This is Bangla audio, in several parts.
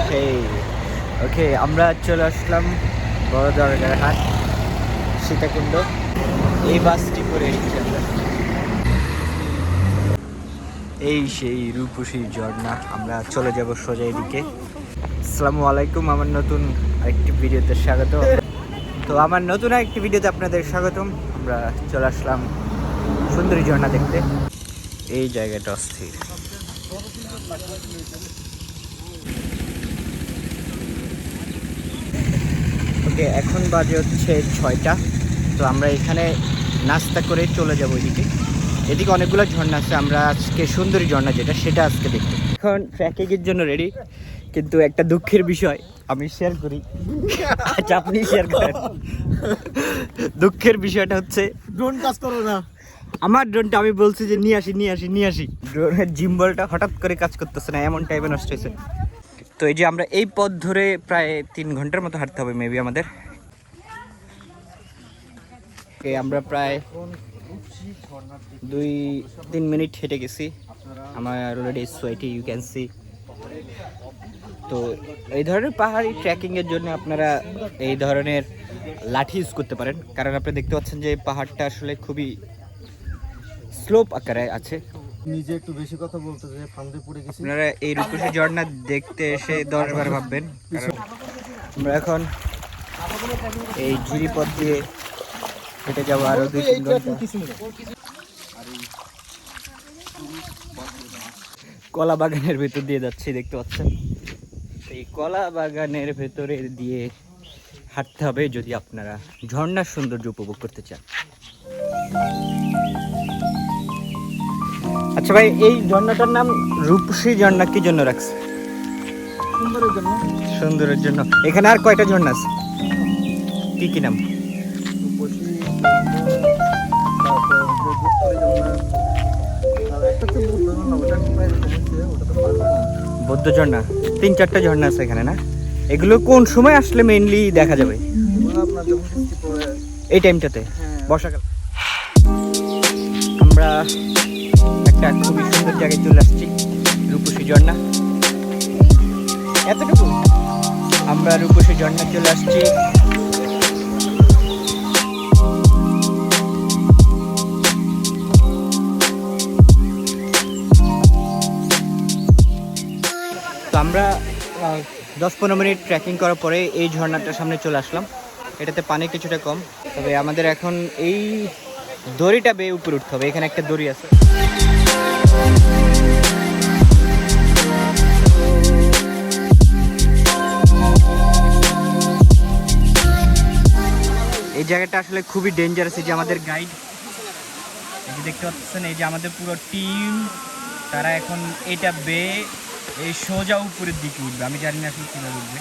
সেই ওকে, আমরা চলে আসলাম বড় দরগার হাট সীতাকুণ্ড। এই বাসটি করে এসেছি আমরা। এই সেই রূপসী ঝর্ণা, আমরা চলে যাব সোজা এদিকে। আসসালামু আলাইকুম, আমার নতুন আরেকটি ভিডিওতে স্বাগত। তো আমার নতুন আরেকটি ভিডিওতে আপনাদের স্বাগতম। আমরা চলে আসলাম সুন্দরী ঝর্ণা দেখতে। এই জায়গাটা অস্থির। ওকে, এখন বাজে হচ্ছে 6টা। তো আমরা এখানে নাস্তা করে চলে যাব এদিকে। এদিকে অনেকগুলো ঝর্ণা আছে, আমরা আজকে সুন্দরী ঝর্ণা যেটা সেটা আজকে দেখব। এখন ট্রেকিংয়ের জন্য রেডি, কিন্তু একটা দুঃখের বিষয় আমি শেয়ার করি। আচ্ছা, আপনি শেয়ার করেন। দুঃখের বিষয়টা হচ্ছে ড্রোন কাজ করো না। আমার ড্রোনটা আমি বলছি যে নিয়ে আসি, ড্রোনের জিম্বলটা হঠাৎ করে কাজ করতেছে না, এমন টাইপের নষ্ট হয়েছে। তো এই যে আমরা এই পথ ধরে প্রায় 3 ঘন্টার মতো হাঁটতে হবে মেবি আমাদের। আমরা প্রায় 2-3 মিনিট হেঁটে গেছি। আমার already sweaty, you can see. তো এই ধরনের পাহাড়ি ট্রেকিংয়ের জন্য আপনারা এই ধরনের লাঠি ইউজ করতে পারেন, কারণ আপনি দেখতে পাচ্ছেন যে পাহাড়টা আসলে খুবই স্লোপ আকারে আছে। নিজে একটু বেশি কথা বলতে যে ফান্দে পড়ে গেছি। আপনারা এই রূপসী ঝর্ণা দেখতে এসে 10 বার ভাববেন, কারণ আমরা এখন এই ঝিরি পথ দিয়ে হেঁটে যাবো আরো 2-3 ঘন্টা। কলা বাগানের ভেতর দিয়ে যাচ্ছি, দেখতে পাচ্ছেন। এই কলা বাগানের ভেতরে দিয়ে হাঁটতে হবে যদি আপনারা ঝর্ণার সৌন্দর্য উপভোগ করতে চান। আচ্ছা ভাই, এই ঝর্ণাটার নাম রূপসী ঝর্ণা কি জন্য রাখছে? সুন্দরের জন্য। সুন্দরের জন্য। এখানে আর কয়টা ঝর্ণা আছে, কি কি নাম? রূপসী, তারপর বৌদ্ধ ঝর্ণা। 3-4টা ঝর্ণা আছে এখানে না? এগুলো কোন সময় আসলে মেইনলি দেখা যাবে? এই টাইমটাতে, বর্ষাকাল। আমরা একটা খুবই সুন্দর জায়গায় চলে আসছি, রূপসী ঝর্ণা। এতটুকু আমরা রূপসী ঝর্ণা চলে আসছি। তো আমরা 10-15 মিনিট ট্রেকিং করার পরে এই ঝর্ণাটার সামনে চলে আসলাম। এটাতে পানি কিছুটা কম, তবে আমাদের এখন এই দড়িটা বেয়ে উপরে উঠতে হবে। এখানে একটা দড়ি আছে। এই জায়গাটা আসলে খুবই ডেঞ্জারাস। এই যে আমাদের গাইড, এই যে দেখতে পাচ্ছেন, এই যে আমাদের পুরো টিম, তারা এখন এটা বেয়ে এই সোজা উপরের দিকে উঠবে। আমি জানি না আসলে কীভাবে উঠবে।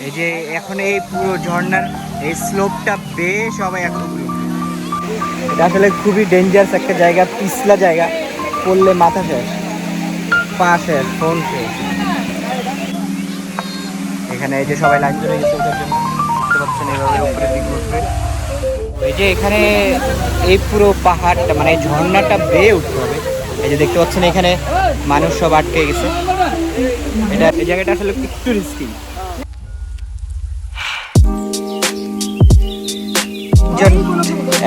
এই যে এখন এই পুরো ঝর্ণার এই স্লোপটা বেয়ে সবাই এখন উপরে উঠবে। এটা আসলে খুবই ডেঞ্জারাস একটা জায়গা, পিছলা জায়গা, পড়লে মাথা শেষ, পা শেষ, ফোন শেষ। এখানে এই যে সবাই লাইন ধরে গেছে ওটার জন্য, দেখতে পাচ্ছেন এইভাবে উপরের দিকে উঠবে। এই যে এখানে এই পুরো পাহাড়টা মানে এই ঝর্ণাটা বেয়ে উঠতে হবে। এই যে দেখতে পাচ্ছেন এখানে মানুষ সব আটকে গেছে। এটা এই জায়গাটা আসলে একটু রিস্কি।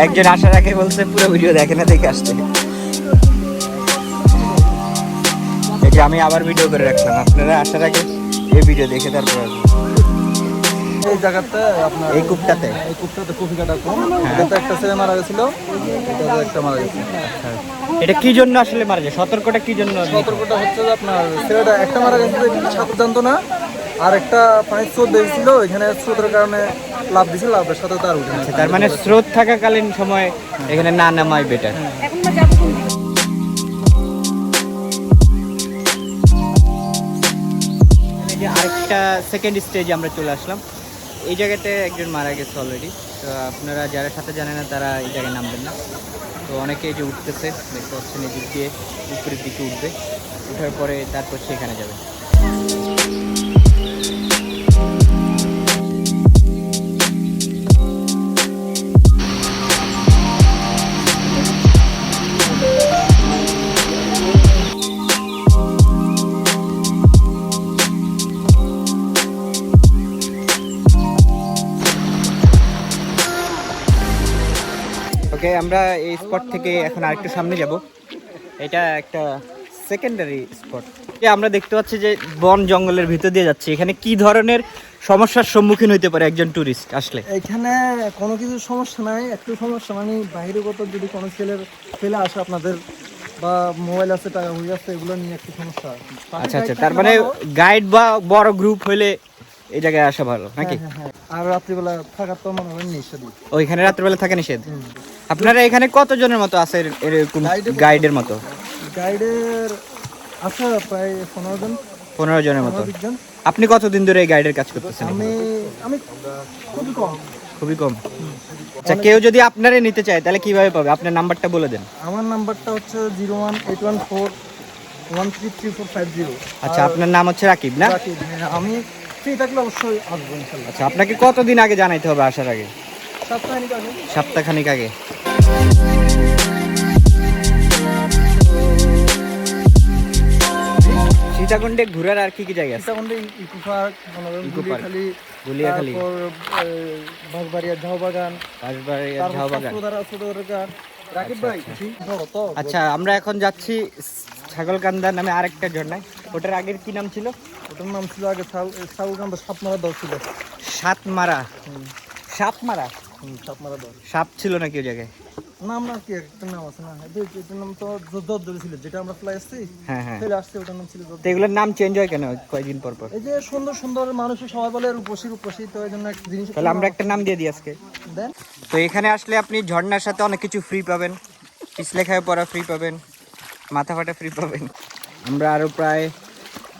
একজন আসার আগে বলছে পুরো ভিডিও দেখে না, দেখে আসতে। এই যে আমি আবার ভিডিও করে রাখলাম, আপনারা আসার আগে এই ভিডিও দেখে তারপর আসবেন। এই জায়গাতে আপনার এই কূপটাতে কফি কাটা কম। এটাতে একটা ছেলে মারা গেছিল, এটাতে একটা মারা গেছে। এটা কি জন্য আসলে মারা যায়? সতর্কটা কি জন্য? সতর্কটা হচ্ছে যে আপনার ছেলেটা একটা মারা গেছে, সাঁতার জানতো না, আর একটা পানির স্রোত দেখছিল, এখানে স্রোতের কারণে লাভ দিছে, লাভের সাথে তার উঠে। তার মানে স্রোত থাকাকালীন সময় এখানে না নামাই বেটার। আরেকটা সেকেন্ড স্টেজে আমরা চলে আসলাম। এই জায়গাতে একজন মারা গেছে অলরেডি। তো আপনারা যারা সাথে জানেন না তারা এই জায়গায় নামবেন না। তো অনেকে এই যে উঠতেছে, দেখতে পাচ্ছেন এই দিক দিয়ে উপরের দিকে উঠবে, উঠার পরে তারপর সেখানে যাবে। ওকে, আমরা এই স্পট থেকে এখন আরেকটু সামনে যাব। এটা একটা সেকেন্ডারি স্পট। আমরা দেখতে পাচ্ছি যে বন জঙ্গলের ভিতর দিয়ে যাচ্ছি। এখানে কি ধরনের সমস্যার সম্মুখীন হতে পারে একজন ট্যুরিস্ট আসলে? এখানে কোনো কিছু সমস্যা নাই, একটু সমস্যা মানে বাহিরগত যদি কোনো ছেলে আসে আপনাদের বা মোবাইল আছে, টাকা হয়ে যাচ্ছে, এগুলো নিয়ে একটু সমস্ছা। আচ্ছা আচ্ছা, তার মানে গাইড বা বড় গ্রুপ হলে এই জায়গায় আসা ভালো নাকি? হ্যাঁ, আর রাত্রিবেলা থাকার তো মনে হয় নিষেধ। ওইখানে রাত্রিবেলা থাকা নিষেধ। আপনারা এখানে কতজনের মতো আছে এরকম গাইডের মতো? গাইডের আছে প্রায় 15 জনের মতো। আপনি কতদিন ধরে এই গাইডের কাজ করতেছেন? আমি খুবই কম। আচ্ছা, কেউ যদি আপনারে নিতে চায় তাহলে কিভাবে পাবে? আপনার নাম্বারটা বলে দেন। আমার নাম্বারটা হচ্ছে 01814133450। আচ্ছা, আপনার নাম হচ্ছে রাকিব না? রাকিব, হ্যাঁ। আমি ফ্রি থাকলে অবশ্যই আসবো ইনশাআল্লাহ। আচ্ছা, আপনাকে কতদিন আগে জানাইতে হবে আসার আগে? সপ্তাহখানিক আগে। সীতাকুণ্ডে ঘোরার আর কি কি জায়গা আছে? সীতাকুণ্ডে ইকো পার্ক, গুলিয়াখালী, বাঁশবাড়িয়া ঝাউ বাগান। রাকিব ভাই, আচ্ছা, আমরা এখন যাচ্ছি ছাগলকান্দা নামে আরেকটা ঝর্ণায়। ওটার আগের কি নাম ছিল? ওটার নাম ছিল আগে ছাগলকান্দা সাপমারা দল ছিল। সাপমারা দল। সাপ ছিল নাকি ওই জায়গায়? নাম না কি একটা নাম আছে না? এটার নাম তো জোদ্দল ছিল, যেটা আমরা ফ্লাই আসছি। হ্যাঁ, আসছে ওটার নাম ছিল জোদ্দল। এগুলোর নাম চেঞ্জ হয় কেন কয়েকদিন পর পর? এই যে সুন্দর সুন্দর মানুষ সবাই বলে রূপসী, তো এই জন্য একটা জিনিস। তাহলে আমরা একটা নাম দিয়ে দিই আজকে। দেন। তো এখানে আসলে আপনি ঝর্ণার সাথে অনেক কিছু ফ্রি পাবেন। পিছলেখায় পড়া ফ্রি পাবেন, মাথা ফাটা ফ্রি পাবেন। আমরা আরও প্রায়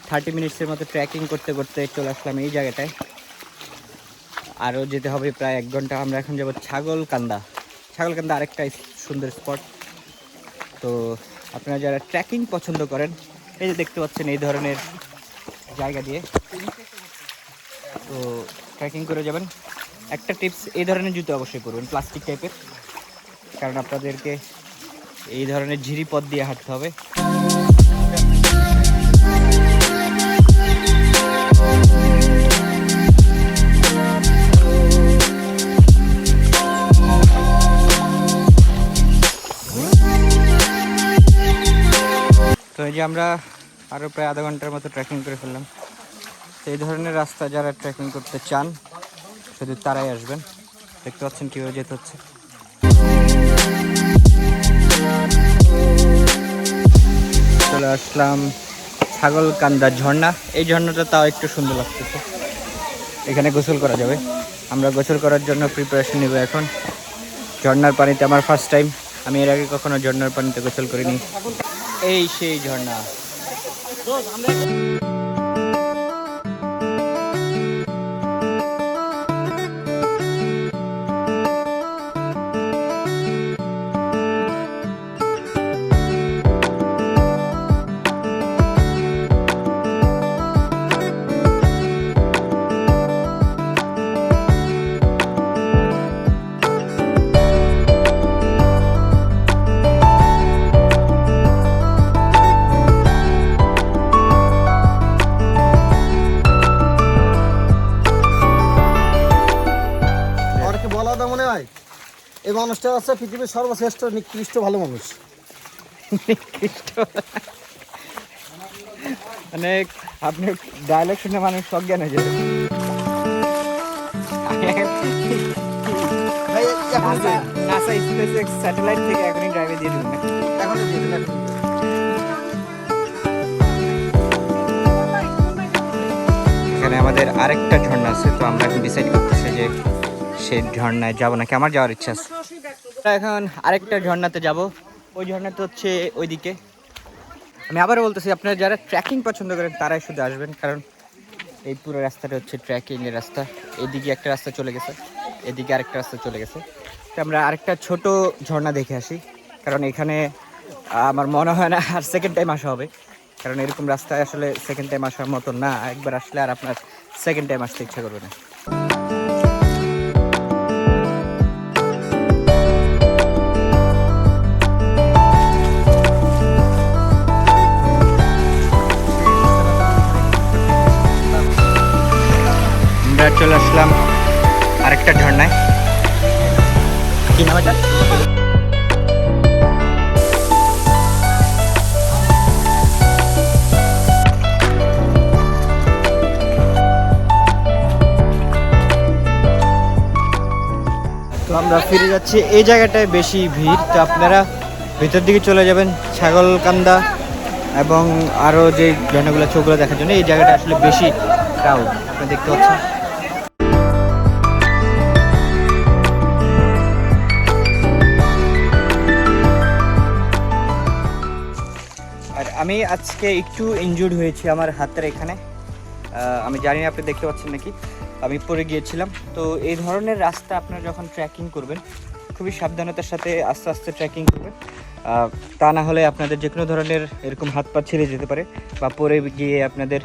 30 মিনিটসের মতো ট্রেকিং করতে করতে চলে আসলাম এই জায়গাটায়। আরও যেতে হবে প্রায় 1 ঘন্টা। আমরা এখন যাব ছাগলকান্দা আরেকটা সুন্দর স্পট। তো আপনারা যারা ট্রেকিং পছন্দ করেন, এই যে দেখতে পাচ্ছেন এই ধরনের জায়গা দিয়ে তো ট্রেকিং করে যাবেন। একটা টিপস, এই ধরনের জুতো অবশ্যই পরবেন, প্লাস্টিক টাইপের, কারণ আপনাদেরকে এই ধরনের ঝিরি পথ দিয়ে হাঁটতে হবে। তো এই যে আমরা আরও প্রায় আধা ঘন্টার মতো ট্রেকিং করে ফেললাম। তো এই ধরনের রাস্তা যারা ট্রেকিং করতে চান শুধু তারাই আসবেন। দেখতে পাচ্ছেন কীভাবে যেতে হচ্ছে। চলে আসলাম ছাগলকান্দা ঝর্ণা। এই ঝর্ণাটা তাও একটু সুন্দর লাগতেছে, এখানে গোসল করা যাবে। আমরা গোসল করার জন্য প্রিপারেশন নেব এখন। ঝর্ণার পানিতে আমার ফার্স্ট টাইম, আমি এর আগে কখনো ঝর্ণার পানিতে গোসল করিনি। এই সেই ঝর্ণা। মনে হয় এই মানুষটা আছে পৃথিবীর সর্বশ্রেষ্ঠ নিকৃষ্ট ভালো মানুষ। মানে আপনি ডায়লগ শুনে মানুষ অজ্ঞান হয়ে যাবে। নাসা স্পেসএক্স স্যাটেলাইট থেকে এখনই ড্রাইভে দিয়ে দিবেন। এখানে আমাদের আরেকটা ঝর্ণা আছে, তো আমরা এখন ডিসাইড করতেছি যে সেই ঝর্ণায় যাবো নাকি। আমার যাওয়ার ইচ্ছা আছে। এখন আরেকটা ঝর্ণাতে যাব। ওই ঝর্ণাতে হচ্ছে ওইদিকে। আমি আবারও বলতেছি, আপনারা যারা ট্রেকিং পছন্দ করেন তারাই শুধু আসবেন, কারণ এই পুরো রাস্তাটা হচ্ছে ট্রেকিংয়ের রাস্তা। এদিকে একটা রাস্তা চলে গেছে, এদিকে আরেকটা রাস্তা চলে গেছে। তো আমরা আরেকটা ছোট ঝর্ণা দেখে আসি, কারণ এখানে আমার মনে হয় না আর সেকেন্ড টাইম আসা হবে, কারণ এরকম রাস্তায় আসলে সেকেন্ড টাইম আসার মতো না। একবার আসলে আর আপনার সেকেন্ড টাইম আসতে ইচ্ছা করবে না। আমরা চলে আসলাম আরেকটা ঝর্ণায়। কি নাম এটা? আমরা ফিরে যাচ্ছি। এই জায়গাটায় বেশি ভিড়, তো আপনারা ভিতর দিকে চলে যাবেন ছাগলকান্দা এবং আরও যে ঝর্ণাগুলো চোখগুলো দেখার জন্য। এই জায়গাটা আসলে বেশি ক্রাউড আপনি দেখতে পাচ্ছেন। আর আমি আজকে একটু ইনজুর্ড হয়েছি আমার হাতের এখানে, আমি জানি না আপনি দেখতে পাচ্ছেন নাকি, আমি পড়ে গিয়েছিলাম। তো এই ধরনের রাস্তা আপনারা যখন ট্রেকিং করবেন খুবই সাবধানতার সাথে আস্তে আস্তে ট্রেকিং করবেন, তা না হলে আপনাদের যে কোনো ধরনের এরকম হাত পা ছিঁড়ে যেতে পারে বা পড়ে গিয়ে আপনাদের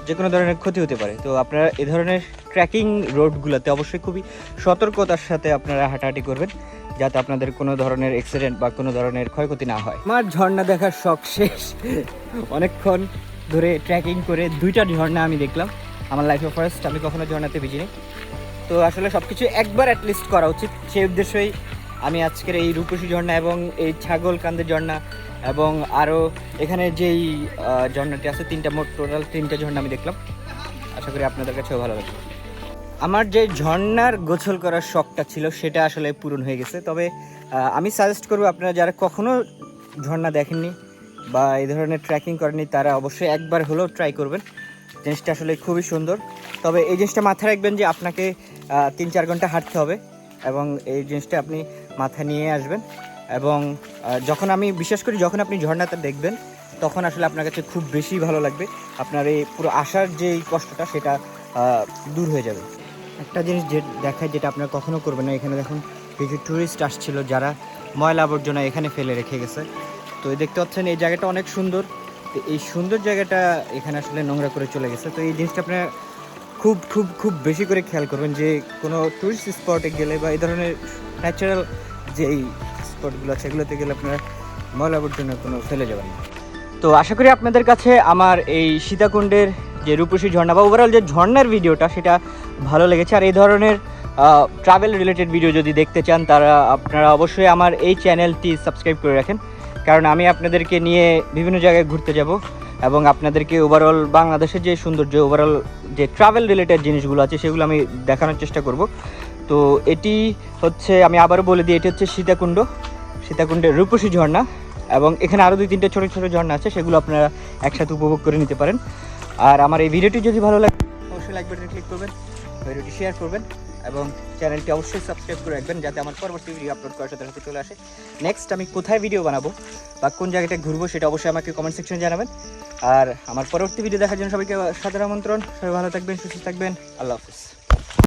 যে কোনো ধরনের ক্ষতি হতে পারে। তো আপনারা এই ধরনের ট্রেকিং রোডগুলোতে অবশ্যই খুবই সতর্কতার সাথে আপনারা হাঁটাহাঁটি করবেন, যাতে আপনাদের কোনো ধরনের অ্যাক্সিডেন্ট বা কোনো ধরনের ক্ষয়ক্ষতি না হয়। আমার ঝর্ণা দেখার শখ শেষ, অনেকক্ষণ ধরে ট্রেকিং করে 2টা ঝর্ণা আমি দেখলাম আমার লাইফে ফার্স্ট। আমি কখনো ঝর্ণাতে ভিজিনি, তো আসলে সব কিছু একবার অ্যাটলিস্ট করা উচিত। সেই উদ্দেশ্যই আমি আজকের এই রূপসী ঝর্ণা এবং এই ছাগলকান্দের ঝর্ণা এবং আরও এখানে যেই ঝর্ণাটি আছে, 3টা মোট টোটাল 3টা ঝর্ণা আমি দেখলাম। আশা করি আপনাদের কাছেও ভালো লাগবে। আমার যে ঝর্ণার গোসল করার শখটা ছিল সেটা আসলে পূরণ হয়ে গেছে। তবে আমি সাজেস্ট করবো আপনারা যারা কখনো ঝর্ণা দেখেননি বা এই ধরনের ট্রেকিং করেননি তারা অবশ্যই একবার হলেও ট্রাই করবেন। জিনিসটা আসলে খুবই সুন্দর। তবে এই জিনিসটা মাথায় রাখবেন যে আপনাকে 3-4 ঘন্টা হাঁটতে হবে এবং এই জিনিসটা আপনি মাথায় নিয়ে আসবেন। এবং আমি বিশেষ করি যখন আপনি ঝর্ণাটা দেখবেন তখন আসলে আপনার কাছে খুব বেশি ভালো লাগবে, আপনার এই পুরো আসার যে কষ্টটা সেটা দূর হয়ে যাবে। একটা জিনিস দেখায় যেটা আপনারা কখনো করবেন না, এখানে দেখুন কিছু ট্যুরিস্ট আসছিল যারা ময়লা আবর্জনা এখানে ফেলে রেখে গেছে। তো দেখতে পাচ্ছেন এই জায়গাটা অনেক সুন্দর, তো এই সুন্দর জায়গাটা এখানে আসলে নোংরা করে চলে গেছে। তো এই জিনিসটা আপনারা খুব খুব খুব বেশি করে খেয়াল করবেন যে কোনো টুরিস্ট স্পটে গেলে বা এই ধরনের ন্যাচারাল যে এই স্পটগুলো আছে সেগুলোতে গেলে আপনারা ময়লা আবর্জনা কোনো ফেলে যাবেন না। তো আশা করি আপনাদের কাছে আমার এই সীতাকুণ্ডের যে রূপসী ঝর্ণা বা ওভারঅল যে ঝর্ণার ভিডিওটা সেটা ভালো লেগেছে। আর এই ধরনের ট্রাভেল রিলেটেড ভিডিও যদি দেখতে চান তারা আপনারা অবশ্যই আমার এই চ্যানেলটি সাবস্ক্রাইব করে রাখেন, কারণ আমি আপনাদেরকে নিয়ে বিভিন্ন জায়গায় ঘুরতে যাব এবং আপনাদেরকে ওভারঅল বাংলাদেশের যে সৌন্দর্য, ওভারঅল যে ট্রাভেল রিলেটেড জিনিসগুলো আছে সেগুলো আমি দেখানোর চেষ্টা করব। তো এটি হচ্ছে, আমি আবারও বলে দিই, এটি হচ্ছে সীতাকুণ্ডের রূপসী ঝর্ণা এবং এখানে আরও 2-3টে ছোটো ছোটো ঝর্ণা আছে, সেগুলো আপনারা একসাথে উপভোগ করে নিতে পারেন। আর আমার এই ভিডিওটি যদি ভালো লাগে অবশ্যই লাইক বাটনে ক্লিক করবেন, ভিডিওটি শেয়ার করবেন এবং চ্যানেলটি অবশ্যই সাবস্ক্রাইব করে রাখবেন যাতে আমার পরবর্তী ভিডিও আপলোড করার সাথে সাথে চলে আসে। নেক্সট আমি কোথায় ভিডিও বানাবো বা কোন জায়গাটা ঘুরবো সেটা অবশ্যই আমাকে কমেন্ট সেকশনে জানাবেন। আর আমার পরবর্তী ভিডিও দেখার জন্য সবাইকে সাদর আমন্ত্রণ। সবাই ভালো থাকবেন, সুস্থ থাকবেন, আল্লাহ হাফিজ।